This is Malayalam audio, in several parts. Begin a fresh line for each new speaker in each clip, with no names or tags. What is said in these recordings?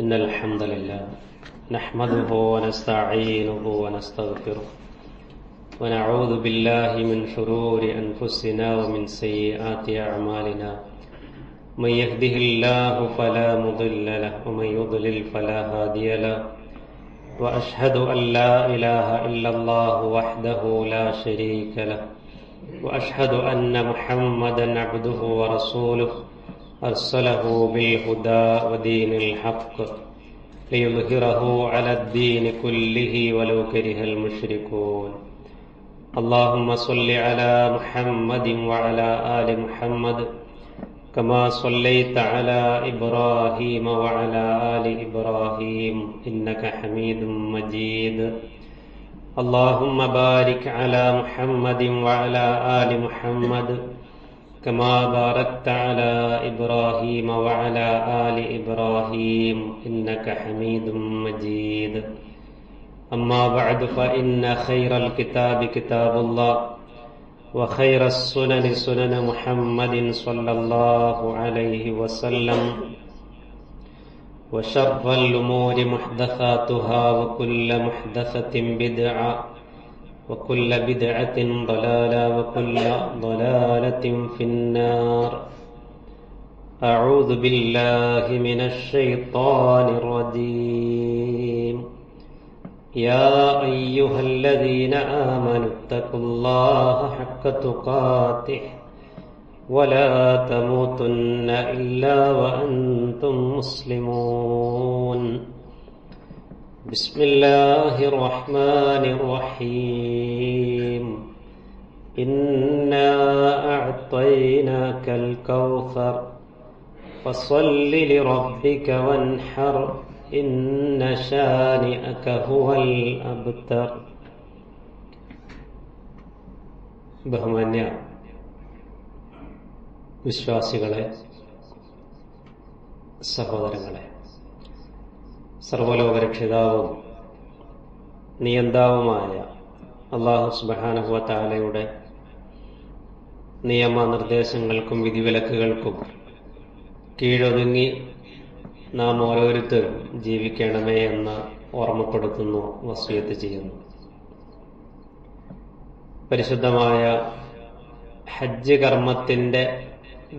إن الحمد لله نحمده ونستعينه ونستغفره ونعوذ بالله من شرور أنفسنا ومن سيئات أعمالنا من يهده الله فلا مضل له ومن يضلل فلا هادي له وأشهد أن لا إله إلا الله وحده لا شريك له وأشهد أن محمدا عبده ورسوله أرسله بالهدى ودين الحق ليظهره على الدين كله ولو كره المشركون اللهم صل على محمد وعلى آل محمد كما صليت على إبراهيم وعلى آل إبراهيم إنك حميد مجيد اللهم بارك على محمد وعلى آل محمد كما باركت على إبراهيم وعلى آل إبراهيم إنك حميد مجيد أما بعد فإن خير الكتاب كتاب الله وخير السنن سنن محمد صلى الله عليه وسلم وشر الأمور محدثاتها وكل محدثة بدعة وكل بدعة ضلالة وكل ضلالة في النار أعوذ بالله من الشيطان الرجيم يا أيها الذين آمنوا اتقوا الله حق تقاته ولا تموتن إلا وأنتم مسلمون بسم الله الرحمن الرحيم إنا أعطيناك الكوثر فصل لربك وانحر إن شانئك هو الأبتر. ബഹുമാന്യ വിശ്വാസികളെ, സഹോദരങ്ങളെ, സർവലോകരക്ഷിതാവും നിയന്താവുമായ അല്ലാഹു സുബ്ഹാനഹു വ തആലയുടെ നിയമനിർദ്ദേശങ്ങൾക്കും വിധിവിലക്കുകൾക്കും കീഴൊതുങ്ങി നാം ഓരോരുത്തരും ജീവിക്കണമേ എന്ന് ഓർമ്മപ്പെടുത്തുന്നു, വസിയത്ത് ചെയ്യുന്നു. പരിശുദ്ധമായ ഹജ്ജ് കർമ്മത്തിന്റെ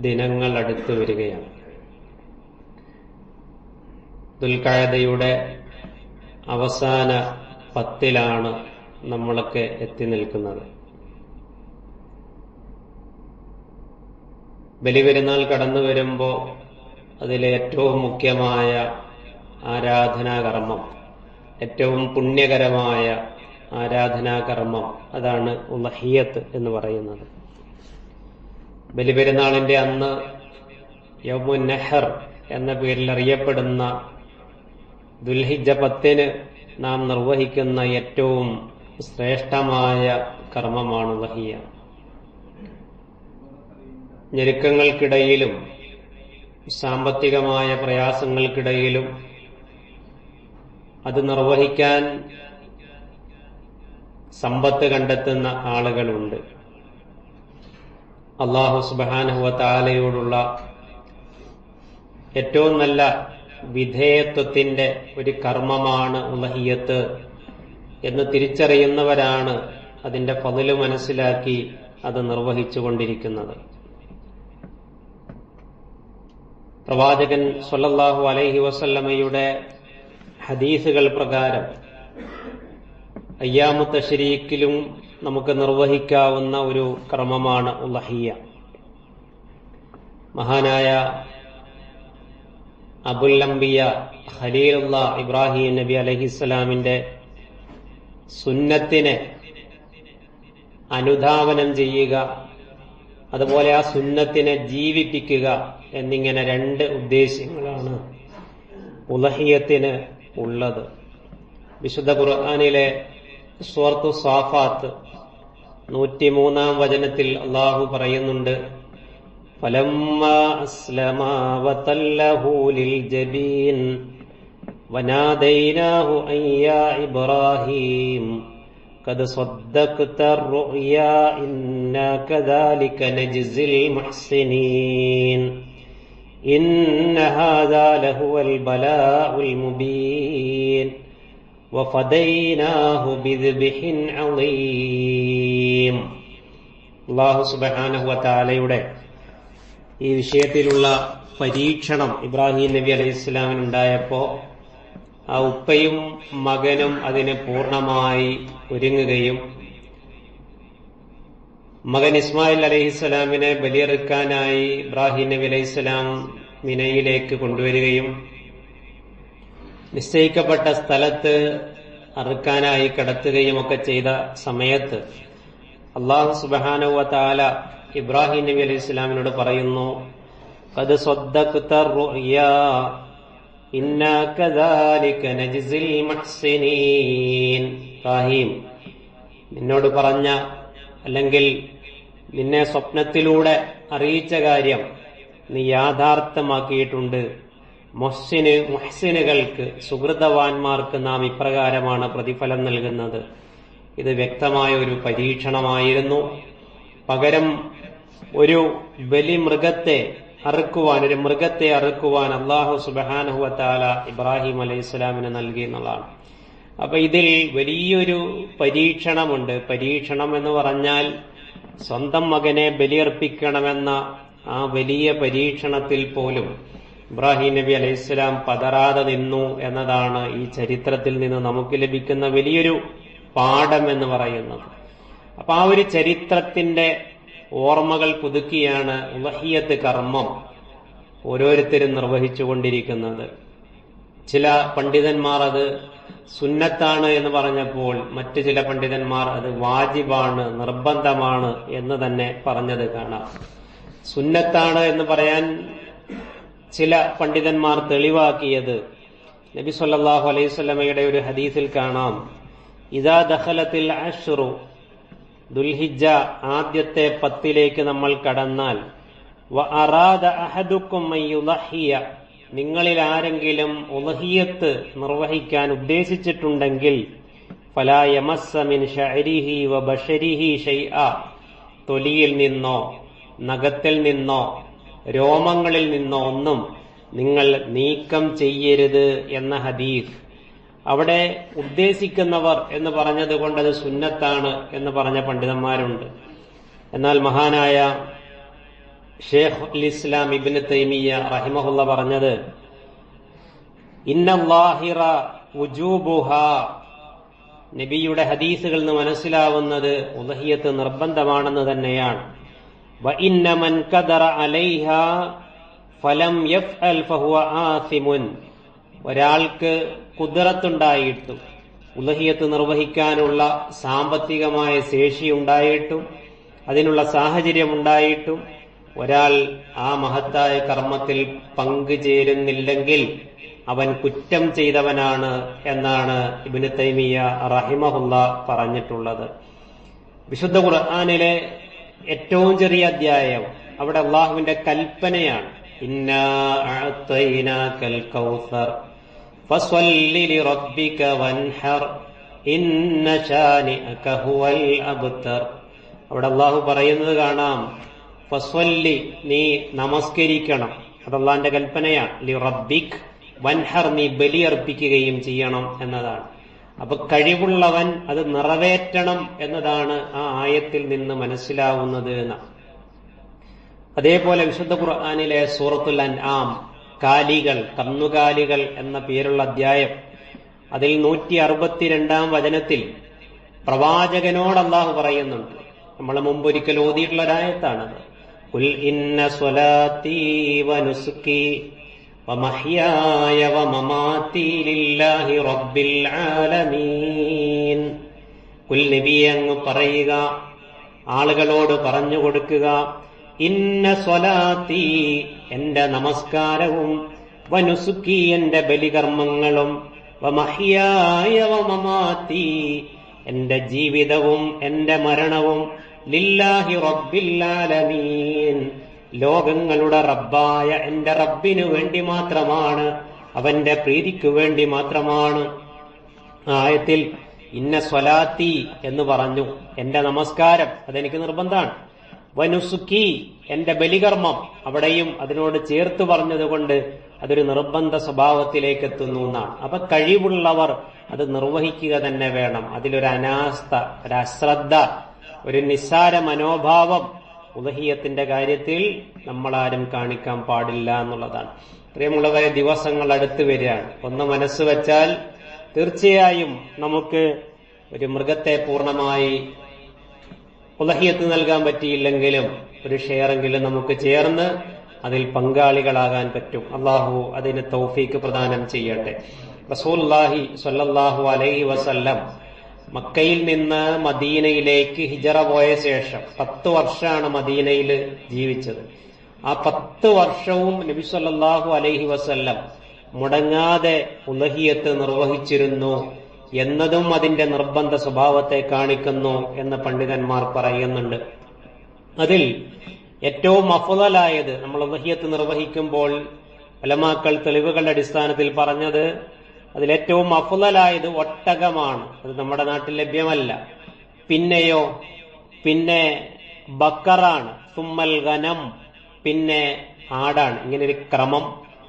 ദിനങ്ങൾ അടുത്തു വരികയാണ്. ദുൽഖഅദയുടെ അവസാന 10 നമ്മളൊക്കെ എത്തി നിൽക്കുന്നത്. ബലിപെരുന്നാൾ കടന്നു വരുമ്പോൾ അതിലെ ഏറ്റവും മുഖ്യമായ ആരാധനാകർമ്മം, ഏറ്റവും പുണ്യകരമായ ആരാധനാകർമ്മം, അതാണ് ഉളഹിയ്യത്ത് എന്ന് പറയുന്നത്. ബലിപെരുന്നാളിന്റെ അന്ന് യൗമുൻ നഹർ എന്ന പേരിൽ അറിയപ്പെടുന്ന ദുൽഹിജ്ജ 10 നാം നിർവഹിക്കുന്ന ഏറ്റവും ശ്രേഷ്ഠമായ കർമ്മമാണ് ഉളഹിയ്യ. ഞെരുക്കങ്ങൾക്കിടയിലും സാമ്പത്തികമായ പ്രയാസങ്ങൾക്കിടയിലും അത് നിർവഹിക്കാൻ സമ്പത്ത് കണ്ടെത്തുന്ന ആളുകളുണ്ട്. അല്ലാഹു സുബ്ഹാനഹു വ തആലയോടുള്ള ഏറ്റവും നല്ല വിധേയത്വത്തിന്റെ ഒരു കർമ്മമാണ് ഉളഹിയ്യത്ത് എന്ന് തിരിച്ചറിയുന്നവരാണ് അതിന്റെ ഫള് മനസ്സിലാക്കി അത് നിർവഹിച്ചുകൊണ്ടിരിക്കുന്നത്. പ്രവാചകൻ സ്വല്ലല്ലാഹു അലൈഹി വസല്ലമയുടെ ഹദീസുകൾ പ്രകാരം അയ്യാമു തശ്രീക്കിലും നമുക്ക് നിർവഹിക്കാവുന്ന ഒരു കർമ്മമാണ് ഉളഹിയ്യ. മഹാനായ അബുൽ അംബിയ ഖലീലുല്ലാഹ് ഇബ്രാഹിം നബി അലൈഹിസ്സലാമിന്റെ സുന്നത്തിനെ അനുധാവനം ചെയ്യുക, അതുപോലെ ആ സുന്നത്തിനെ ജീവിപ്പിക്കുക എന്നിങ്ങനെ 2 ഉദ്ദേശ്യങ്ങളാണ് ഉളഹിയ്യത്തിന് ഉള്ളത്. വിശുദ്ധ ഖുർആനിലെ സൂറത്തു സാഫാത്ത് 103-ാം വചനത്തിൽ അല്ലാഹു പറയുന്നുണ്ട്, ഫലമ്മാ അസ്ലമാ വതല്ലഹു ലിൽജബീൻ വനാദൈനാഹു അൻ യാ ഇബ്രാഹീം ഖദ് സദ്ദഖ്ത الرؤيا ഇന്നാ കദാലിക നജ്സിൽ മുഹ്സിനീൻ ഇന്ന ഹാദാ ലഹുവൽ ബലാഉൽ മുബീൻ വഫദൈനാഹു ബിദ്ബിഹിൻ അളീം. അല്ലാഹു സുബ്ഹാനഹു വ തആലയുടെ ഈ വിഷയത്തിലുള്ള പരീക്ഷണം ഇബ്രാഹിം നബി അലൈഹിസ്സലാമിനുണ്ടായപ്പോ ആ ഉപ്പയും മകനും അതിന് പൂർണ്ണമായി ഒരുങ്ങുകയും മകൻ ഇസ്മായിൽ അലൈഹിസ്സലാമിനെ ബലിയറുക്കാനായി ഇബ്രാഹിം നബി അലൈഹിസ്സലാം മിനയിലേക്ക് കൊണ്ടുവരികയും നിശ്ചയിക്കപ്പെട്ട സ്ഥലത്ത് അറുക്കാനായി കടത്തുകയും ഒക്കെ ചെയ്ത സമയത്ത് അല്ലാഹു സുബ്ഹാനഹു വ തആല ഇബ്രാഹിം നബി അലൈഹിസ്സലാമിനോട് പറയുന്നു, ഖദ് സ്വദ്ദഖ്ത റുഅ്യാ ഇന്നാ കദാലിക നജ്സിൽ മുഹ്സിനീൻ. ഇബ്രാഹിം, നിന്നോട് പറഞ്ഞ അല്ലെങ്കിൽ നിന്നെ സ്വപ്നത്തിലൂടെ അറിയിച്ച കാര്യം നീ യാഥാർത്ഥ്യമാക്കിയിട്ടുണ്ട്. മുഹ്സിനുകൾക്ക്, സുഹൃതവാന്മാർക്ക് നാം ഇപ്രകാരമാണ് പ്രതിഫലം നൽകുന്നത്. ഇത് വ്യക്തമായ ഒരു പരീക്ഷണമായിരുന്നു. പകരം ഒരു ബലിമൃഗത്തെ അറുക്കുവാൻ അല്ലാഹു സുബ്ഹാനഹു വ തആല ഇബ്രാഹിം അലൈഹിസ്സലാമിന് നൽകി എന്നുള്ളതാണ്. അപ്പൊ ഇതിൽ വലിയൊരു പരീക്ഷണമുണ്ട്. പരീക്ഷണം എന്ന് പറഞ്ഞാൽ സ്വന്തം മകനെ ബലിയർപ്പിക്കണമെന്ന ആ വലിയ പരീക്ഷണത്തിൽ പോലും ഇബ്രാഹിം നബി അലൈഹിസ്സലാം പതറാതെ നിന്നു എന്നതാണ് ഈ ചരിത്രത്തിൽ നിന്ന് നമുക്ക് ലഭിക്കുന്ന വലിയൊരു പാഠം എന്ന് പറയുന്നത്. അപ്പൊ ആ ഒരു ചരിത്രത്തിന്റെ ഓർമ്മകൾ പുതുക്കിയാണ് ഉളഹിയ്യത്ത് കർമ്മം ഓരോരുത്തരും നിർവഹിച്ചുകൊണ്ടിരിക്കുന്നത്. ചില പണ്ഡിതന്മാർ അത് സുന്നത്താണ് എന്ന് പറഞ്ഞപ്പോൾ മറ്റു ചില പണ്ഡിതന്മാർ അത് വാജിബാണ്, നിർബന്ധമാണ് എന്ന് തന്നെ പറഞ്ഞത് കാണാം. സുന്നത്താണ് എന്ന് പറയാൻ ചില പണ്ഡിതന്മാർ തെളിവാക്കിയത് നബി സല്ലല്ലാഹു അലൈഹി വസല്ലമയുടെ ഒരു ഹദീസിൽ കാണാം, ഇദാ ദഖലത്തിൽ അശ്റു, ദുൽഹിജ്ജ ആദ്യത്തെ 10 നമ്മൾ കടന്നാൽ, വ അറാദ അഹദുക്കും അൻ യുളഹിയ, നിങ്ങളിൽ ആരെങ്കിലും ഉളഹിയ്യത്ത് നിർവഹിക്കാൻ ഉദ്ദേശിച്ചിട്ടുണ്ടെങ്കിൽ, ഫലാ യമസ്സ മിൻ ശഅരിഹി വ ബശരിഹി ഷൈഅ, തൊലിയിൽ നിന്നോ നഖത്തിൽ നിന്നോ രോമങ്ങളിൽ നിന്നോ ഒന്നും നിങ്ങൾ നീക്കം ചെയ്യരുത് എന്ന ഹദീസ്. അവിടെ ഉദ്ദേശിക്കുന്നവർ എന്ന് പറഞ്ഞതുകൊണ്ട് അത് സുന്നത്താണ് എന്ന് പറഞ്ഞ പണ്ഡിതന്മാരുണ്ട്. എന്നാൽ മഹാനായ ഷേഖുൽ ഇസ്ലാം ഇബ്നു തൈമിയ്യ റഹിമഹുള്ള പറഞ്ഞത്, ഇന്നല്ലാഹിറ വുജൂബുഹാ, നബിയുടെ ഹദീസുകളിൽ നിന്ന് മനസ്സിലാവുന്നത് ഉളഹിയ്യത്ത് നിർബന്ധമാണെന്ന് തന്നെയാണ്. വ ഇന്ന മൻ ഖദറ അലൈഹാ ഫലം യഫ്അൽ ഫഹുവ ആസിമുൻ, ഒരാൾക്ക് ഖുദ്റത്തുണ്ടായിട്ടും ഉളഹിയ്യത്ത് നിർവഹിക്കാനുള്ള സാമ്പത്തികമായ ശേഷിയുണ്ടായിട്ടും അതിനുള്ള സാഹചര്യം ഉണ്ടായിട്ടും ഒരാൾ ആ മഹത്തായ കർമ്മത്തിൽ പങ്കുചേരുന്നില്ലെങ്കിൽ അവൻ കുറ്റം ചെയ്തവനാണ് എന്നാണ് ഇബ്നു തൈമിയ്യ റഹിമഹുള്ള പറഞ്ഞിട്ടുള്ളത്. വിശുദ്ധ ഖുർആനിലെ ഏറ്റവും ചെറിയ അധ്യായം, അവിടെ അള്ളാഹുവിന്റെ കൽപ്പനയാണ്, ഇന്നാ അഅ്തൈനാകൽ കൗസർ ഫസ്വല്ലി ലിറബ്ബിക വൻഹർ ഇന്ന ശാനിഅക ഹുവൽ അബ്തർ. അവിടെ അള്ളാഹു പറയുന്നത് കാണാം, ഫസ്വല്ലി, നീ നമസ്കരിക്കണം, അത് അള്ളാഹിന്റെ കൽപ്പനയാണ്. ലിറബ്ബിക് വൻഹർ, നീ ബലിയർപ്പിക്കുകയും ചെയ്യണം എന്നതാണ്. അപ്പൊ കഴിവുള്ളവൻ അത് നിറവേറ്റണം എന്നതാണ് ആ ആയത്തിൽ നിന്ന് മനസ്സിലാവുന്നത് എന്ന്. അതേപോലെ വിശുദ്ധ ഖുർആനിലെ സൂറത്തുൽ അൻആം, കാലികൾ, കന്നുകാലികൾ എന്ന പേരുള്ള അധ്യായം, അതിൽ 162 വചനത്തിൽ പ്രവാചകനോട് അല്ലാഹു പറയുന്നുണ്ട്. നമ്മൾ മുമ്പ് ഒരിക്കൽ ഓതിയിട്ടുള്ള ഒരായത്താണത്. ഖുൽ ഇന്ന സ്വലാത്തി വനുസുക്കി വമഹ്യായ വമമാതി ലില്ലാഹി റബ്ബിൽ ആലമീൻ. ഖുൽ നബിയെ അങ്ങ് പറയുക, ആളുകളോട് പറഞ്ഞു കൊടുക്കുക, ഇന്ന സ്വലാത്തി, എന്റെ നമസ്കാരവും, വനുസുക്കി, എന്റെ ബലികർമ്മങ്ങളും, വമഹ്യായ വമമാതി, എന്റെ ജീവിതവും എന്റെ മരണവും, ലില്ലാഹി റബ്ബിൽ ആലമീൻ, ലോകങ്ങളുടെ റബ്ബായ എന്റെ റബ്ബിനു വേണ്ടി മാത്രമാണ്, അവന്റെ പ്രീതിക്കു വേണ്ടി മാത്രമാണ്. ആയത്തിൽ ഇന്ന സ്വലാത്തി എന്ന് പറഞ്ഞു, എന്റെ നമസ്കാരം അതെനിക്ക് നിർബന്ധമാണ്. വനുസുക്കി, എന്റെ ബലികർമ്മം, അവിടെയും അതിനോട് ചേർത്ത് പറഞ്ഞതുകൊണ്ട് അതൊരു നിർബന്ധ സ്വഭാവത്തിലേക്ക് എത്തുന്നു എന്നാണ്. അപ്പൊ കഴിവുള്ളവർ അത് നിർവഹിക്കുക തന്നെ വേണം. അതിലൊരു അനാസ്ഥ, ഒരു അശ്രദ്ധ, ഒരു നിസ്സാര മനോഭാവം ഉദഹിയത്തിന്റെ കാര്യത്തിൽ നമ്മളാരും കാണിക്കാൻ പാടില്ല എന്നുള്ളതാണ്. പ്രിയമുള്ളവരെ, ദിവസങ്ങൾ അടുത്ത് വരികയാണ്. ഒന്ന് മനസ്സ് വെച്ചാൽ തീർച്ചയായും നമുക്ക് ഒരു മൃഗത്തെ പൂർണ്ണമായി ഉദഹിയത്ത് നൽകാൻ പറ്റിയില്ലെങ്കിലും ഒരു ഷെയറെങ്കിലും നമുക്ക് ചേർന്ന് അതിൽ പങ്കാളികളാകാൻ പറ്റും. അള്ളാഹു അതിന് തൗഫീക്ക് പ്രദാനം ചെയ്യട്ടെ. റസൂലുള്ളാഹി സ്വല്ലല്ലാഹു അലൈഹി വസല്ലം മക്കയിൽ നിന്ന് മദീനയിലേക്ക് ഹിജറ പോയ ശേഷം 10 വർഷമാണ് മദീനയിൽ ജീവിച്ചത്. ആ 10 വർഷവും നബി സ്വല്ലല്ലാഹു അലൈഹി വസല്ലം മുടങ്ങാതെ ഉളഹിയത്ത് നിർവഹിച്ചിരുന്നു എന്നതും അതിന്റെ നിർബന്ധ സ്വഭാവത്തെ കാണിക്കുന്നു എന്ന് പണ്ഡിതന്മാർ പറയുന്നുണ്ട്. അതിൽ ഏറ്റവും അഫ്ളലായത് നമ്മൾ ഉളഹിയത്ത് നിർവഹിക്കുമ്പോൾ ഉലമാക്കൾ തെളിവുകളുടെ അടിസ്ഥാനത്തിൽ പറഞ്ഞത് അതിലേറ്റവും അഫ്ളലായത് ഒട്ടകമാണ്. അത് നമ്മുടെ നാട്ടിൽ ലഭ്യമല്ല. പിന്നെയോ പിന്നെ ബക്കറാണ്, സുമ്മൽ ഗനം, പിന്നെ ആടാണ്. ഇങ്ങനെ ഒരു ക്രമം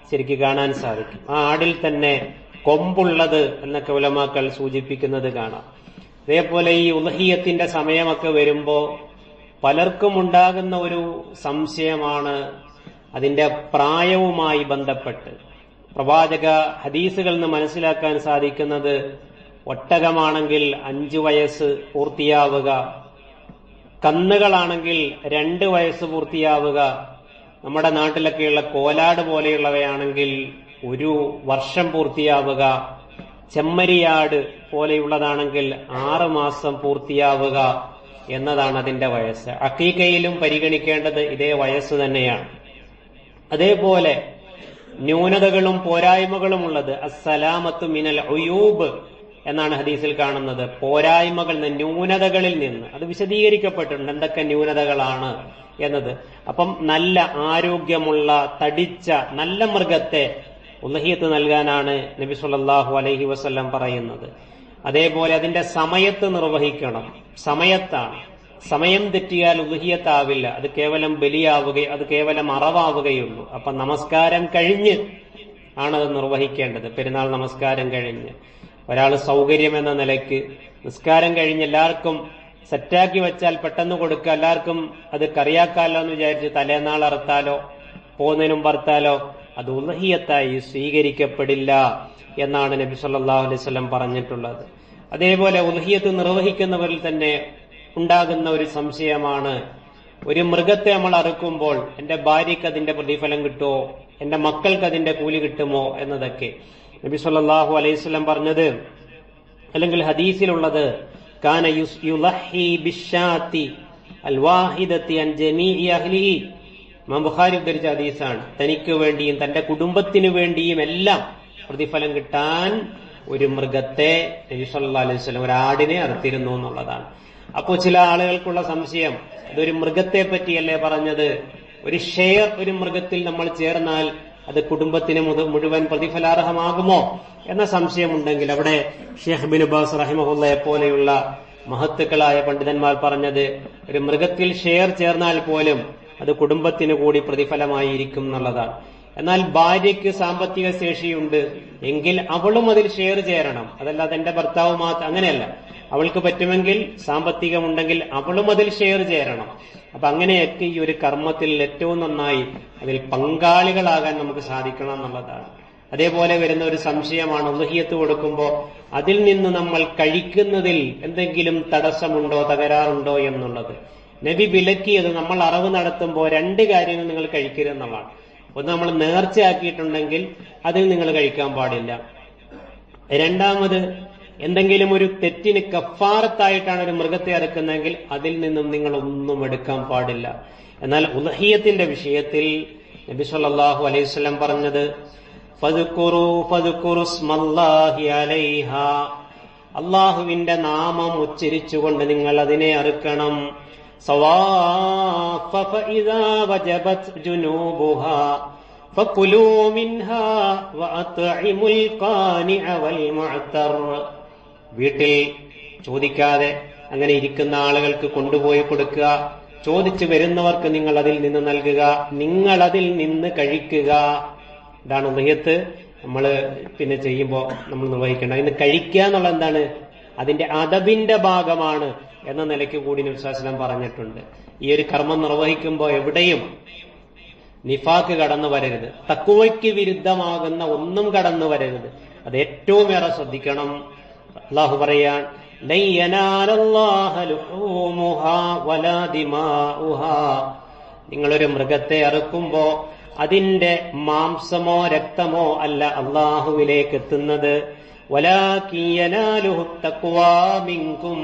ശരിക്കും കാണാൻ സാധിക്കും. ആ ആടിൽ തന്നെ കൊമ്പുള്ളത് എന്നൊക്കെ ഉലമാക്കൾ സൂചിപ്പിക്കുന്നത് കാണാം. അതേപോലെ ഈ ഉളഹിയത്തിന്റെ സമയമൊക്കെ വരുമ്പോ പലർക്കും ഉണ്ടാകുന്ന ഒരു സംശയമാണ് അതിന്റെ പ്രായവുമായി ബന്ധപ്പെട്ട്. പ്രവാചക ഹദീസുകളിൽ നിന്ന് മനസ്സിലാക്കാൻ സാധിക്കുന്നത് ഒട്ടകമാണെങ്കിൽ 5 വയസ്സ് പൂർത്തിയാവുക, കന്നുകളാണെങ്കിൽ 2 വയസ്സ് പൂർത്തിയാവുക, നമ്മുടെ നാട്ടിലൊക്കെയുള്ള കോലാട് പോലെയുള്ളവയാണെങ്കിൽ 1 വർഷം പൂർത്തിയാവുക, ചെമ്മരിയാട് പോലെയുള്ളതാണെങ്കിൽ 6 മാസം പൂർത്തിയാവുക എന്നതാണ് അതിന്റെ വയസ്സ്. അഖീഖയിലും പരിഗണിക്കേണ്ടത് ഇതേ വയസ്സ് തന്നെയാണ്. അതേപോലെ ന്യൂനതകളും പോരായ്മകളും ഉള്ളത് അസ്സലാമത്തു മിനൽ ഉയൂബ് എന്നാണ് ഹദീസിൽ കാണുന്നത്. പോരായ്മകളിൽ നിന്ന്, ന്യൂനതകളിൽ നിന്ന് അത് വിശദീകരിക്കപ്പെട്ടിട്ടുണ്ട് എന്തൊക്കെ ന്യൂനതകളാണ് എന്നത്. അപ്പം നല്ല ആരോഗ്യമുള്ള തടിച്ച നല്ല മൃഗത്തെ ഉളഹിയത്ത് നൽകാനാണ് നബി സല്ലല്ലാഹു അലൈഹി വസല്ലം പറയുന്നത്. അതേപോലെ അതിന്റെ സമയത്ത് നിർവഹിക്കണം. സമയത്താണ്. സമയം തെറ്റിയാൽ ഉളുഹിയത്താവില്ല. അത് കേവലം ബലിയാവുകയും അത് കേവലം അറവാവുകയുള്ളൂ. അപ്പൊ നമസ്കാരം കഴിഞ്ഞ് ആണത് നിർവഹിക്കേണ്ടത്. പെരുന്നാൾ നമസ്കാരം കഴിഞ്ഞ് ഒരാൾ സൗകര്യം എന്ന നിലയ്ക്ക് നിസ്കാരം കഴിഞ്ഞ് എല്ലാവർക്കും സെറ്റാക്കി വെച്ചാൽ പെട്ടെന്ന് കൊടുക്കുക, എല്ലാവർക്കും അത് കറിയാക്കാലോ എന്ന് വിചാരിച്ച് തലേനാൾ അറുത്താലോ പോകുന്നതിന് മുമ്പ് അറുത്താലോ അത് ഉളുഹിയത്തായി സ്വീകരിക്കപ്പെടില്ല എന്നാണ് നബി സല്ലല്ലാഹു അലൈഹി വസല്ലം പറഞ്ഞിട്ടുള്ളത്. അതേപോലെ ഉളുഹിയത്ത് നിർവഹിക്കുന്നവരിൽ തന്നെ ഉണ്ടാകുന്ന ഒരു സംശയമാണ്, ഒരു മൃഗത്തെ നമ്മൾ അറുക്കുമ്പോൾ എന്റെ ഭാര്യയ്ക്ക് അതിന്റെ പ്രതിഫലം കിട്ടുമോ, എന്റെ മക്കൾക്ക് അതിന്റെ കൂലി കിട്ടുമോ എന്നതൊക്കെ. നബി സല്ലല്ലാഹു അലൈഹി വസല്ലം പറഞ്ഞത്, അല്ലെങ്കിൽ ഹദീസിലുള്ളത്, കാന യുളഹി ബിശ്ശാത്തി അൽവാഹിദത്തി അൻ ജമീഇ അഹ്ലിഹി. ഇമാം ബുഖാരി ഉദ്ധരിച്ച ഹദീസാണ്. തനിക്ക് വേണ്ടിയും തന്റെ കുടുംബത്തിനു വേണ്ടിയും എല്ലാം പ്രതിഫലം കിട്ടാൻ ഒരു മൃഗത്തെ നബി സല്ലല്ലാഹു അലൈഹി വസല്ലം ഒരു ആടിനെ അറുത്തിരുന്നു എന്നുള്ളതാണ്. അപ്പോ ചില ആളുകൾക്കുള്ള സംശയം, ഇതൊരു മൃഗത്തെ പറ്റിയല്ലേ പറഞ്ഞത്, ഒരു ഷെയർ ഒരു മൃഗത്തിൽ നമ്മൾ ചേർന്നാൽ അത് കുടുംബത്തിന് മുഴുവൻ പ്രതിഫലാർഹമാകുമോ എന്ന സംശയമുണ്ടെങ്കിൽ അവിടെ ഷെയ്ഖ് ബിൻ ബാസ് റഹിമഹുള്ളയെ പോലെയുള്ള മഹത്തുക്കളായ പണ്ഡിതന്മാർ പറഞ്ഞത്, ഒരു മൃഗത്തിൽ ഷെയർ ചേർന്നാൽ പോലും അത് കുടുംബത്തിന് കൂടി പ്രതിഫലമായിരിക്കും എന്നുള്ളതാണ്. എന്നാൽ ഭാര്യയ്ക്ക് സാമ്പത്തിക ശേഷിയുണ്ട് എങ്കിൽ അവളും അതിൽ ഷെയർ ചേരണം. അതല്ലാതെ എന്റെ ഭർത്താവ് മാത്രം, അങ്ങനെയല്ല. അവൾക്ക് പറ്റുമെങ്കിൽ സാമ്പത്തികമുണ്ടെങ്കിൽ അവളും അതിൽ ഷെയർ ചേരണം. അപ്പൊ അങ്ങനെയൊക്കെ ഈ ഒരു കർമ്മത്തിൽ ഏറ്റവും നന്നായി അതിൽ പങ്കാളികളാകാൻ നമുക്ക് സാധിക്കണം എന്നുള്ളതാണ്. അതേപോലെ വരുന്ന ഒരു സംശയമാണ്, ഉളുഹിയത്ത് കൊടുക്കുമ്പോൾ അതിൽ നിന്ന് നമ്മൾ കഴിക്കുന്നതിൽ എന്തെങ്കിലും തടസ്സമുണ്ടോ തകരാറുണ്ടോ എന്നുള്ളത്. നബി വിലക്കിയത് നമ്മൾ അറവ് നടത്തുമ്പോൾ 2 കാര്യങ്ങൾ നിങ്ങൾ കഴിക്കരുതെന്നുള്ളതാണ്. ഒന്ന്, നമ്മൾ നേർച്ചയാക്കിയിട്ടുണ്ടെങ്കിൽ അതിൽ നിങ്ങൾ കഴിക്കാൻ പാടില്ല. രണ്ടാമത്, എന്തെങ്കിലും ഒരു തെറ്റിന് കഫാറത്തായിട്ടാണ് ഒരു മൃഗത്തെ അറുക്കുന്നതെങ്കിൽ അതിൽ നിന്നും നിങ്ങൾ ഒന്നും എടുക്കാൻ പാടില്ല. എന്നാൽ ഉളഹിയത്തിന്റെ വിഷയത്തിൽ നബി സല്ലല്ലാഹു അലൈഹി വസല്ലം പറഞ്ഞത്, ഫദ്കുറു സ്മല്ലാഹി അലൈഹാ, അല്ലാഹുവിന്റെ നാമം ഉച്ചരിച്ചുകൊണ്ട് നിങ്ങൾ അതിനെ അറുക്കണം. സവാഫ ഫഇദാ വജബത് ജുനൂബുഹാ ഫകുലൂ മിൻഹാ വഅത്ഇമുൽ ഖാനിഅ വൽ മുഅ്തർ. വീട്ടിൽ ചോദിക്കാതെ അങ്ങനെ ഇരിക്കുന്ന ആളുകൾക്ക് കൊണ്ടുപോയി കൊടുക്കുക. ചോദിച്ചു വരുന്നവർക്ക് നിങ്ങൾ അതിൽ നിന്ന് നൽകുക, നിങ്ങൾ അതിൽ നിന്ന് കഴിക്കുക. ഇതാണ് ഉദ്ഹിയത്ത് നമ്മൾ പിന്നെ ചെയ്യുമ്പോൾ നമ്മൾ നിർവഹിക്കേണ്ടത്. ഇന്ന് കഴിക്കുക എന്നുള്ളത് എന്താണ്? അതിന്റെ അദബിന്റെ ഭാഗമാണ് എന്ന നിലയ്ക്ക് കൂടി നബി സല്ലല്ലാഹു അലൈഹി വസല്ലം പറഞ്ഞിട്ടുണ്ട്. ഈ ഒരു കർമ്മം നിർവഹിക്കുമ്പോൾ എവിടെയും നിഫാക്ക് കടന്നു വരരുത്, തഖ്വയ്ക്ക് വിരുദ്ധമാകുന്ന ഒന്നും കടന്നു വരരുത്. അത് ഏറ്റവും ഏറെ ശ്രദ്ധിക്കണം. അല്ലാഹു പറയാൻ, ലൻ യനാലല്ലാഹ ലുഹൂമുഹാ വലാ ദിമാഉഹാ. നിങ്ങളൊരു മൃഗത്തെ അറുക്കുമ്പോ അതിന്റെ മാംസമോ രക്തമോ അല്ല അല്ലാഹുവിലേക്ക് എത്തുന്നത്. വലാകിൻ യനാലുഹു തഖ്വാ മിൻകും.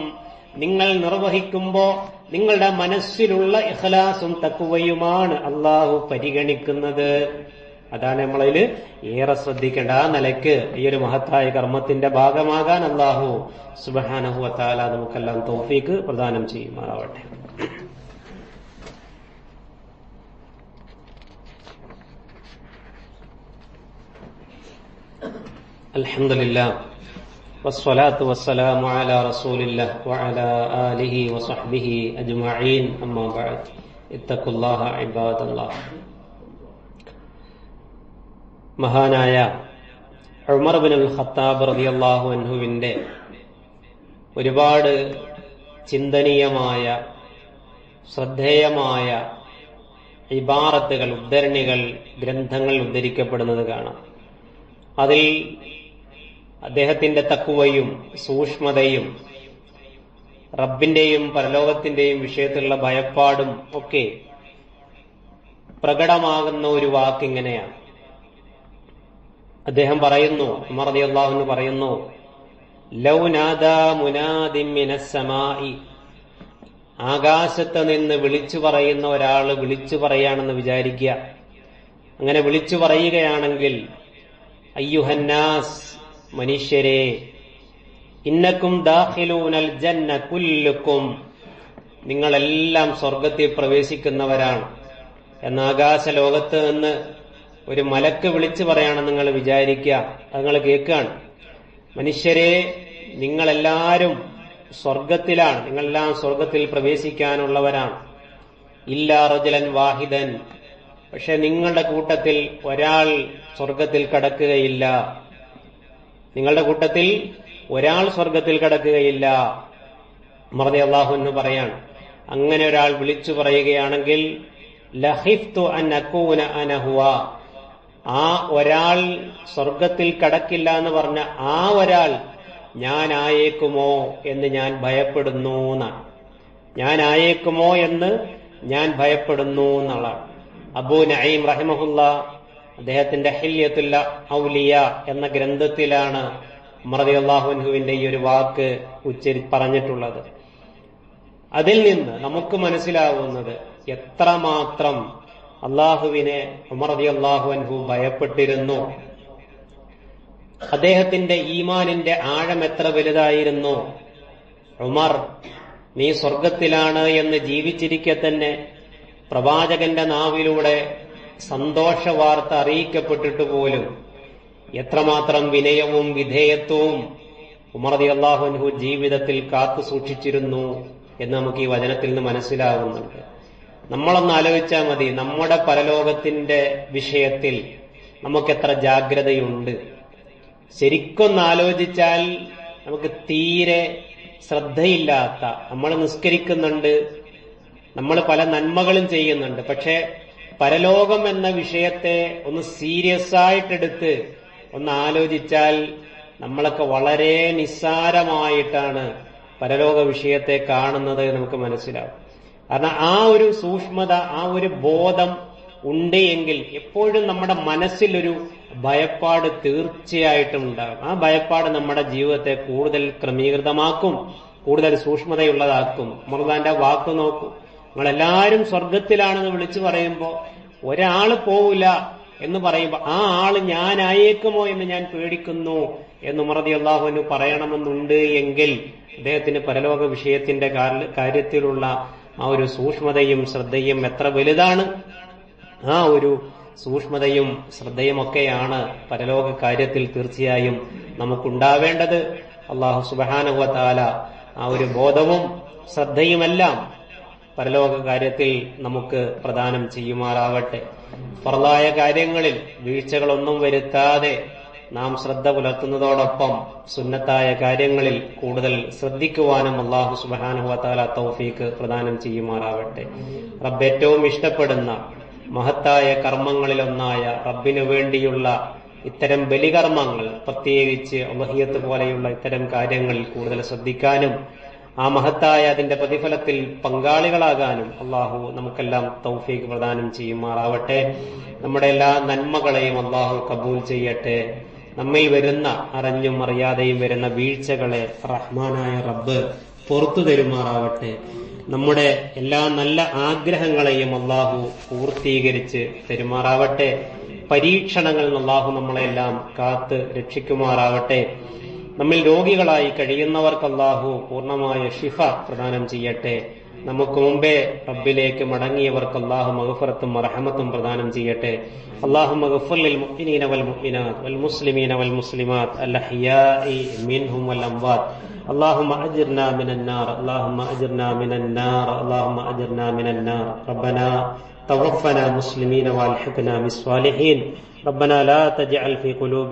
നിങ്ങൾ നിർവഹിക്കുമ്പോ നിങ്ങളുടെ മനസ്സിലുള്ള ഇഖ്ലാസും തഖ്വയുമാണ് അല്ലാഹു പരിഗണിക്കുന്നത്. അതാണ് നമ്മളതിൽ ഏറെ ശ്രദ്ധിക്കേണ്ട. ആ നിലയ്ക്ക് ഈ ഒരു മഹത്തായ കർമ്മത്തിന്റെ ഭാഗമാകാൻ അല്ലാഹു സുബ്ഹാനഹു വ തആല നമുക്കെല്ലാം തൗഫീഖ് പ്രദാനം ചെയ്യുമാറാവട്ടെ. അൽഹംദുലില്ലാഹ് വസ്സലാത്തു വസ്സലാമു അലാ റസൂലില്ലാഹ് വഅലാ ആലിഹി വസഹ്ബിഹി അജ്മഈൻ. അമ്മാ ബഅദ്. ഇത്തഖുല്ലാഹ ഇബാദല്ലാഹ്. മഹാനായ ഉമർ ഇബ്നുൽ ഖത്താബ് റളിയല്ലാഹു അൻഹുവിന്റെ ഒരുപാട് ചിന്തനീയമായ ശ്രദ്ധേയമായ ഇബാറത്തുകൾ, ഉദ്ധരണികൾ, ഗ്രന്ഥങ്ങൾ ഉദ്ധരിക്കപ്പെടുന്നത് കാണാം. അതിൽ അദ്ദേഹത്തിന്റെ തഖ്വയും സൂക്ഷ്മതയും റബ്ബിന്റെയും പരലോകത്തിന്റെയും വിഷയത്തിലുള്ള ഭയപ്പാടും ഒക്കെ പ്രകടമാകുന്ന ഒരു വാക്കിങ്ങനെയാണ്. അദ്ദേഹം പറയുന്നു, ഉമർ റളിയല്ലാഹു അൻഹു പറയുന്നു, ലൗ നാദാ മുനാദിൻ മിനസ് സമാഇ. ആകാശത്ത് നിന്ന് വിളിച്ചു പറയുന്ന ഒരാൾ വിളിച്ചു പറയാണെന്ന് വിചാരിക്കുക. അങ്ങനെ വിളിച്ചു പറയുകയാണെങ്കിൽ, അയ്യുഹന്നാസ്, മനുഷ്യരെ, ഇന്നക്കും ദാഖിലൂനൽ ജന്ന കുല്ലുക്കും, നിങ്ങളെല്ലാം സ്വർഗത്തിൽ പ്രവേശിക്കുന്നവരാണ് എന്ന ആകാശ ലോകത്ത് നിന്ന് ഒരു മലക്ക് വിളിച്ചു പറയാണെന്ന് നിങ്ങൾ വിചാരിക്കുക. അത് നിങ്ങൾ കേൾക്കുകയാണ്. മനുഷ്യരെ, നിങ്ങളെല്ലാരും സ്വർഗത്തിലാണ്, നിങ്ങളെല്ലാം സ്വർഗത്തിൽ പ്രവേശിക്കാനുള്ളവരാണ്. ഇല്ലാ റജുലൻ വാഹിദൻ, പക്ഷെ നിങ്ങളുടെ കൂട്ടത്തിൽ ഒരാൾ സ്വർഗത്തിൽ കടക്കുകയില്ല. നിങ്ങളുടെ കൂട്ടത്തിൽ ഒരാൾ സ്വർഗത്തിൽ കടക്കുകയില്ല. ഉമർ റളിയല്ലാഹു അൻഹു പറയാണ്, അങ്ങനെ ഒരാൾ വിളിച്ചു പറയുകയാണെങ്കിൽ ലഖിഫ്തു അൻ അകൂന അന ഹുവ. ആ ഒരാൾ സ്വർഗത്തിൽ കടക്കില്ല എന്ന് പറഞ്ഞ ആ ഒരാൾ ഞാനായേക്കുമോ എന്ന് ഞാൻ ഭയപ്പെടുന്നു എന്നാണ്. ഞാനായേക്കുമോ എന്ന് ഞാൻ ഭയപ്പെടുന്നു എന്നുള്ളതാണ്. അബൂ നഈം റഹിമഹുല്ലാ അദ്ദേഹത്തിന്റെ ഹില്യത്തുൽ ഔലിയ എന്ന ഗ്രന്ഥത്തിലാണ് ഉമർ റളിയല്ലാഹു അൻഹുവിന്റെ ഈ ഒരു വാക്ക് പറഞ്ഞിട്ടുള്ളത്. അതിൽ നിന്ന് നമുക്ക് മനസ്സിലാവുന്നത് എത്രമാത്രം അള്ളാഹുവിനെ ഉമർ റളിയല്ലാഹു അൻഹു ഭയപ്പെട്ടിരുന്നു, അദ്ദേഹത്തിന്റെ ഈമാനിന്റെ ആഴം എത്ര വലുതായിരുന്നു. ഉമർ, നീ സ്വർഗത്തിലാണ് എന്ന് ജീവിച്ചിരിക്കെ തന്നെ പ്രവാചകന്റെ നാവിലൂടെ സന്തോഷ വാർത്ത അറിയിക്കപ്പെട്ടിട്ട് പോലും എത്രമാത്രം വിനയവും വിധേയത്വവും ഉമർ റളിയല്ലാഹു അൻഹു ജീവിതത്തിൽ കാത്തു സൂക്ഷിച്ചിരുന്നു എന്ന് നമുക്ക് ഈ വചനത്തിൽ നിന്ന് മനസ്സിലാവുന്നുണ്ട്. നമ്മളൊന്ന് ആലോചിച്ചാൽ മതി, നമ്മുടെ പരലോകത്തിന്റെ വിഷയത്തിൽ നമുക്കെത്ര ജാഗ്രതയുണ്ട്. ശരിക്കൊന്ന് ആലോചിച്ചാൽ നമുക്ക് തീരെ ശ്രദ്ധയില്ലാത്ത, നമ്മൾ നിസ്കരിക്കുന്നുണ്ട്, നമ്മൾ പല നന്മകളും ചെയ്യുന്നുണ്ട്, പക്ഷെ പരലോകം എന്ന വിഷയത്തെ ഒന്ന് സീരിയസ് ആയിട്ടെടുത്ത് ഒന്ന് ആലോചിച്ചാൽ നമ്മളൊക്കെ വളരെ നിസ്സാരമായിട്ടാണ് പരലോക വിഷയത്തെ കാണുന്നത് നമുക്ക് മനസ്സിലാവും. കാരണം ആ ഒരു സൂക്ഷ്മത, ആ ഒരു ബോധം ഉണ്ട് എങ്കിൽ എപ്പോഴും നമ്മുടെ മനസ്സിലൊരു ഭയപ്പാട് തീർച്ചയായിട്ടും ഉണ്ടാകും. ആ ഭയപ്പാട് നമ്മുടെ ജീവിതത്തെ കൂടുതൽ ക്രമീകൃതമാക്കും, കൂടുതൽ സൂക്ഷ്മതയുള്ളതാക്കും. മുർദാന്റെ വാക്ക് നോക്കൂ, നിങ്ങളെല്ലാരും സ്വർഗത്തിലാണെന്ന് വിളിച്ചു പറയുമ്പോ ഒരാള് പോവില്ല എന്ന് പറയുമ്പോ ആ ആള് ഞാനായേക്കുമോ എന്ന് ഞാൻ പേടിക്കുന്നു എന്ന് ഉമർ റളിയല്ലാഹു അൻഹു പറയണമെന്നുണ്ട് എങ്കിൽ അദ്ദേഹത്തിന് പരലോക വിഷയത്തിന്റെ കാര്യത്തിലുള്ള ആ ഒരു സൂക്ഷ്മതയും ശ്രദ്ധയും എത്ര വലുതാണ്. ആ ഒരു സൂക്ഷ്മതയും ശ്രദ്ധയുമൊക്കെയാണ് പരലോക കാര്യത്തിൽ തീർച്ചയായും നമുക്കുണ്ടാവേണ്ടത്. അല്ലാഹു സുബ്ഹാനഹു വ തആല ആ ഒരു ബോധവും ശ്രദ്ധയുമെല്ലാം പരലോക കാര്യത്തിൽ നമുക്ക് പ്രദാനം ചെയ്യുമാറാവട്ടെ. ഫർളായ കാര്യങ്ങളിൽ വീഴ്ചകളൊന്നും വരുത്താതെ നാം ശ്രദ്ധ പുലർത്തുന്നതോടൊപ്പം സുന്നത്തായ കാര്യങ്ങളിൽ കൂടുതൽ ശ്രദ്ധിക്കുവാനും അല്ലാഹു സുബ്ഹാനഹു വ തആല തൗഫീഖ് പ്രദാനം ചെയ്യുമാറാവട്ടെ. റബ്ബ് ഏറ്റവും ഇഷ്ടപ്പെടുന്ന മഹത്തായ കർമ്മങ്ങളിലൊന്നായ റബ്ബിനു വേണ്ടിയുള്ള ഇത്തരം ബലികർമ്മങ്ങൾ, പ്രത്യേകിച്ച് ഉളഹിയ്യത്ത് പോലെയുള്ള ഇത്തരം കാര്യങ്ങളിൽ കൂടുതൽ ശ്രദ്ധിക്കാനും ആ മഹത്തായ അതിന്റെ പ്രതിഫലത്തിൽ പങ്കാളികളാകാനും അല്ലാഹു നമുക്കെല്ലാം തൗഫീഖ് പ്രദാനം ചെയ്യുമാറാവട്ടെ. നമ്മുടെ എല്ലാ നന്മകളെയും അല്ലാഹു കബൂൽ ചെയ്യട്ടെ. നമ്മിൽ വരുന്ന അറിഞ്ഞും അറിയാതെയും വരുന്ന വീഴ്ചകളെ റഹ്മാനായ റബ്ബ് പുറത്തു തരുമാറാവട്ടെ. നമ്മുടെ എല്ലാ നല്ല ആഗ്രഹങ്ങളെയും അല്ലാഹു പൂർത്തീകരിച്ച് തരുമാറാവട്ടെ. പരീക്ഷണങ്ങളിൽ നിന്ന് അല്ലാഹു നമ്മളെല്ലാം കാത്ത് രക്ഷിക്കുമാറാവട്ടെ. നമ്മിൽ രോഗികളായി കഴിയുന്നവർക്ക് അല്ലാഹു പൂർണ്ണമായ ശിഫ പ്രദാനം ചെയ്യട്ടെ. നമുക്ക് മുമ്പേ റബ്ബിലേക്ക് മടങ്ങിയവർക്ക് അല്ലാഹു മഗ്ഫിറത്തും റഹ്മത്തും പ്രദാനം ചെയ്യട്ടെ. اللهم اغفر للمؤمنين والمؤمنات والمسلمين والمسلمات الأحياء منهم والأموات. اللهم أجرنا من النار، اللهم أجرنا من النار، اللهم أجرنا من النار. ربنا توفنا مسلمين والحقنا بالصالحين. ربنا لا تجعل في قلوبنا